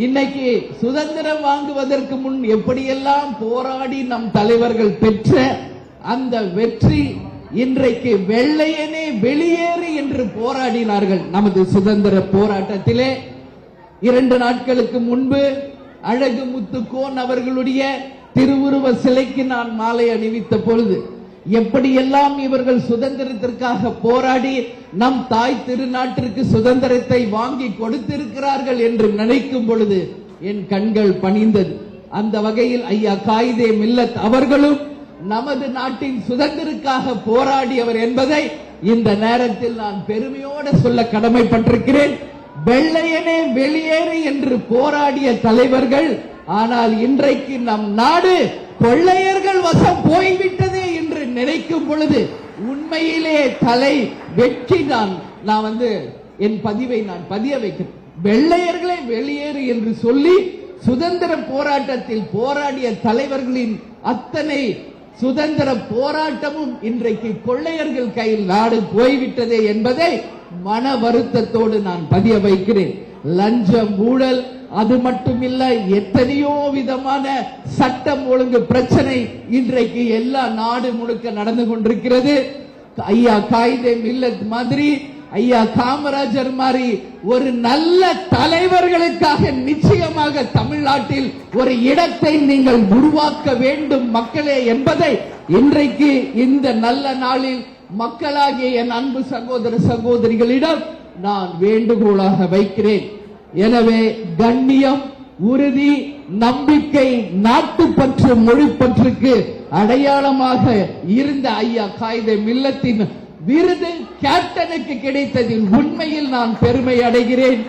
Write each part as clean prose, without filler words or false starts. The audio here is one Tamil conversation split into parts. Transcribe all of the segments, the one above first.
இன்னைக்கு சுதந்திரம் வாங்குவதற்கு முன் எப்படியெல்லாம் போராடி நம் தலைவர்கள் பெற்ற அந்த வெற்றி இன்றைக்கு வெள்ளையனே வெளியேறு என்று போராடினார்கள். நமது சுதந்திர போராட்டத்திலே 2 நாட்களுக்கு முன்பு அழகு முத்துக்கோன் அவர்களுடைய திருவுருவ சிலைக்கு நான் மாலை அணிவித்த பொழுது எப்படியெல்லாம் இவர்கள் சுதந்திரத்திற்காக போராடி நம் தாய் திருநாட்டிற்கு சுதந்திரத்தை வாங்கி கொடுத்திருக்கிறார்கள் என்று நினைக்கும் பொழுது என் கண்கள் பணிந்தது. அந்த வகையில் ஐயா காயிதே மில்லத் அவர்களும் நமது நாட்டின் சுதந்திரத்திற்காக போராடியவர் என்பதை இந்த நேரத்தில் நான் பெருமையோடு சொல்ல கடமைப்பட்டிருக்கிறேன். வெள்ளையனே வெளியேறு என்று போராடிய தலைவர்கள், ஆனால் இன்றைக்கு நம் நாடு கொள்ளையர்கள் வசம் போய்விட்டதே என்று நினைக்கும் பொழுது உண்மையிலே தலை வெற்றி நான் என் பதிவை நான் பதிய வைக்கிறேன். வெள்ளையர்களே வெளியேறு என்று சொல்லி சுதந்திர போராட்டத்தில் போராடிய தலைவர்களின் அத்தனை சுதந்திர போராட்டமும் இன்றைக்கு கொள்ளையர்கள் கையில் நாடு போய்விட்டதே என்பதை மன வருத்தத்தோடு நான் பதிய வைக்கிறேன். லஞ்சம், ஊழல், அது மட்டுமில்ல, எத்தனையோ விதமான சட்டம் ஒழுங்கு பிரச்சனை இன்றைக்கு எல்லா நாடு முழுக்க நடந்து கொண்டிருக்கிறது. ஐயா காயிதே மில்லத் மாதிரி, ஐயா காமராஜர் மாதிரி ஒரு நல்ல தலைவர்களுக்காக நிச்சயமாக தமிழ்நாட்டில் ஒரு இடத்தை நீங்கள் உருவாக்க வேண்டும் மக்களே என்பதை இன்றைக்கு இந்த நல்ல நாளில் மக்களாகிய என் அன்பு சகோதர சகோதரிகளிடம் நான் வேண்டுகோளாக வைக்கிறேன். எனவே கண்ணியம், உறுதி, நம்பிக்கை, நாட்டுப்பற்று, மொழிப்பற்றுக்கு அடையாளமாக இருந்த ஐயா காயிதே மில்லத்தின் விருது கேப்டனுக்கு கிடைத்ததில் உண்மையில் நான் பெருமை அடைகிறேன்.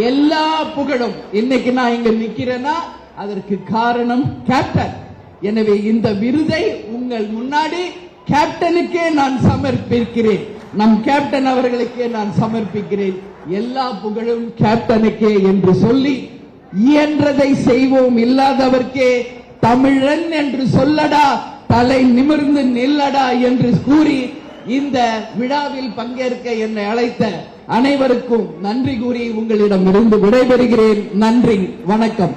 எல்லா புகழும் இன்னைக்கு நான் இங்க நிக்கிறேன்னா அதற்கு காரணம் கேப்டன். எனவே இந்த விருதை உங்கள் முன்னாடி கேப்டனுக்கே நான் சமர்ப்பிக்கிறேன். நம் கேப்டன் அவர்களுக்கே நான் சமர்ப்பிக்கிறேன். எல்லா புகழும் கேப்டனுக்கே என்று சொல்லி, இயன்றதை செய்வோம், இல்லாதவர்க்கே தமிழன் என்று சொல்லடா, தலை நிமிர்ந்து நில்லடா என்று கூறி இந்த விழாவில் பங்கேற்க என்னை அழைத்த அனைவருக்கும் நன்றி கூறி உங்களிடம் இருந்து விடைபெறுகிறேன். நன்றி, வணக்கம்.